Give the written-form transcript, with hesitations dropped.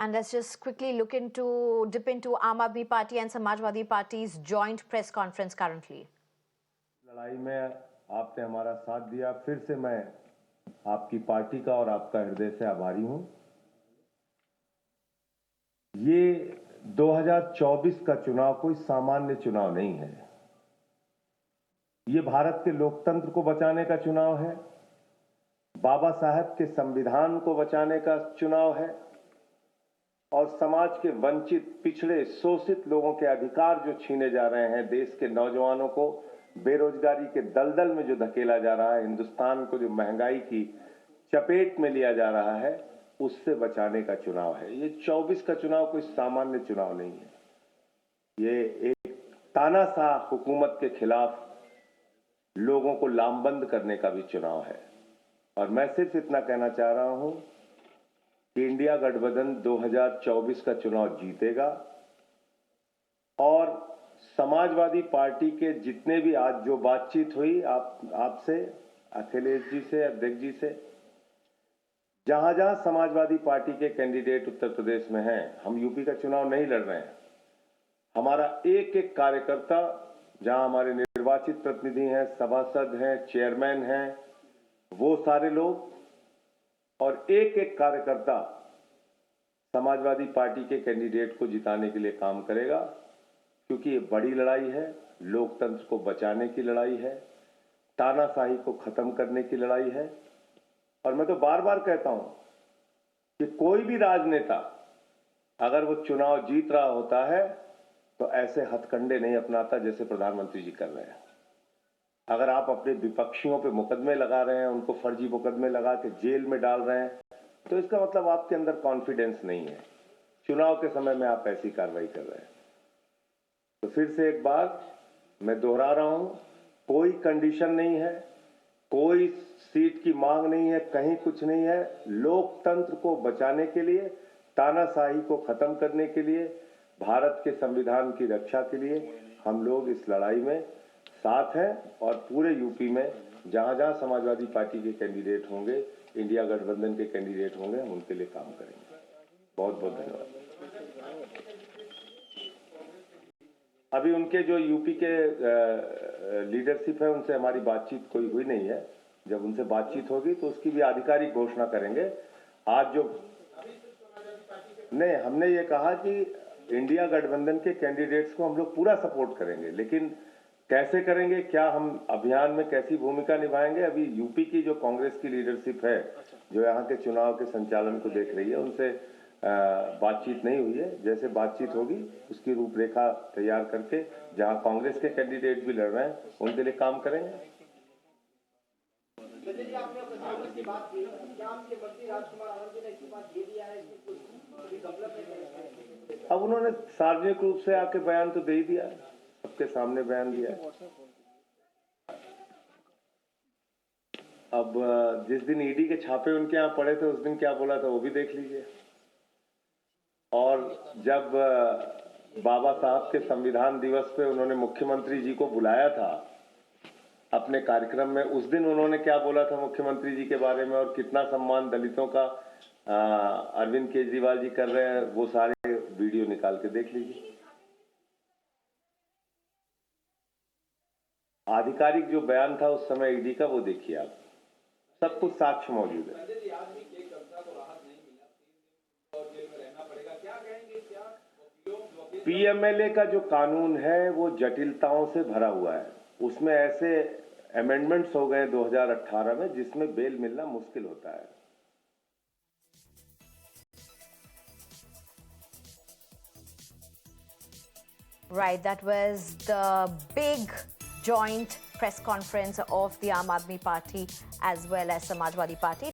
And let's just quickly dip into Aam Aadmi Party and Samajwadi Party's joint press conference currently. लड़ाई में आपने हमारा साथ दिया, फिर से मैं आपकी पार्टी का और आपका हृदय से आभारी हूं। ये 2024 का चुनाव कोई सामान्य चुनाव नहीं है। ये भारत के लोकतंत्र को बचाने का चुनाव है, बाबा साहब के संविधान को बचाने का चुनाव है और समाज के वंचित, पिछड़े, शोषित लोगों के अधिकार जो छीने जा रहे हैं, देश के नौजवानों को बेरोजगारी के दलदल में जो धकेला जा रहा है, हिंदुस्तान को जो महंगाई की चपेट में लिया जा रहा है, उससे बचाने का चुनाव है। ये 24 का चुनाव कोई सामान्य चुनाव नहीं है। ये एक तानाशाह हुकूमत के खिलाफ लोगों को लामबंद करने का भी चुनाव है। और मैं सिर्फ इतना कहना चाह रहा हूं कि इंडिया गठबंधन 2024 का चुनाव जीतेगा और समाजवादी पार्टी के जितने भी आज जो बातचीत हुई आपसे, अखिलेश जी से, अध्यक्ष जी से, जहां जहां समाजवादी पार्टी के कैंडिडेट उत्तर प्रदेश में हैं, हम यूपी का चुनाव नहीं लड़ रहे हैं। हमारा एक एक कार्यकर्ता, जहां हमारे निर्वाचित प्रतिनिधि हैं, सभासद हैं, चेयरमैन हैं, वो सारे लोग और एक एक कार्यकर्ता समाजवादी पार्टी के कैंडिडेट को जिताने के लिए काम करेगा, क्योंकि ये बड़ी लड़ाई है, लोकतंत्र को बचाने की लड़ाई है, तानाशाही को खत्म करने की लड़ाई है। और मैं तो बार बार कहता हूं कि कोई भी राजनेता अगर वो चुनाव जीत रहा होता है तो ऐसे हथकंडे नहीं अपनाता जैसे प्रधानमंत्री जी कर रहे हैं। अगर आप अपने विपक्षियों पे मुकदमे लगा रहे हैं, उनको फर्जी मुकदमे लगा के जेल में डाल रहे हैं, तो इसका मतलब आपके अंदर कॉन्फिडेंस नहीं है। चुनाव के समय में आप ऐसी कार्रवाई कर रहे हैं। तो फिर से एक बार मैं दोहरा रहा हूं, कोई कंडीशन नहीं है, कोई सीट की मांग नहीं है, कहीं कुछ नहीं है। लोकतंत्र को बचाने के लिए, तानाशाही को खत्म करने के लिए, भारत के संविधान की रक्षा के लिए हम लोग इस लड़ाई में साथ हैं और पूरे यूपी में जहां जहां समाजवादी पार्टी के कैंडिडेट होंगे, इंडिया गठबंधन के कैंडिडेट होंगे, हम उनके लिए काम करेंगे। बहुत बहुत धन्यवाद। अभी उनके जो यूपी के लीडरशिप है, उनसे हमारी बातचीत कोई हुई नहीं है। जब उनसे बातचीत होगी तो उसकी भी आधिकारिक घोषणा करेंगे। आज जो नहीं, हमने ये कहा कि इंडिया गठबंधन के कैंडिडेट्स को हम लोग पूरा सपोर्ट करेंगे, लेकिन कैसे करेंगे, क्या हम अभियान में कैसी भूमिका निभाएंगे, अभी यूपी की जो कांग्रेस की लीडरशिप है, जो यहाँ के चुनाव के संचालन को देख रही है, उनसे बातचीत नहीं हुई है। जैसे बातचीत होगी उसकी रूपरेखा तैयार करके जहां कांग्रेस के कैंडिडेट भी लड़ रहे हैं उनके लिए काम करेंगे। अब उन्होंने सार्वजनिक रूप से आके बयान तो दे ही दिया है, सबके सामने बयान दिया है। अब जिस दिन ईडी के छापे उनके यहाँ पड़े थे, उस दिन क्या बोला था वो भी देख लीजिए। और जब बाबा साहब के संविधान दिवस पे उन्होंने मुख्यमंत्री जी को बुलाया था अपने कार्यक्रम में, उस दिन उन्होंने क्या बोला था मुख्यमंत्री जी के बारे में और कितना सम्मान दलितों का अरविंद केजरीवाल जी कर रहे हैं, वो सारे वीडियो निकाल के देख लीजिए। आधिकारिक जो बयान था उस समय ईडी का, वो देखिए आप, सब कुछ साक्ष्य मौजूद है। पीएमएलए का जो कानून है वो जटिलताओं से भरा हुआ है। उसमें ऐसे अमेंडमेंट्स हो गए 2018 में जिसमें बेल मिलना मुश्किल होता है। Right, that was the big joint press conference of the Aam Aadmi Party as well as Samajwadi Party.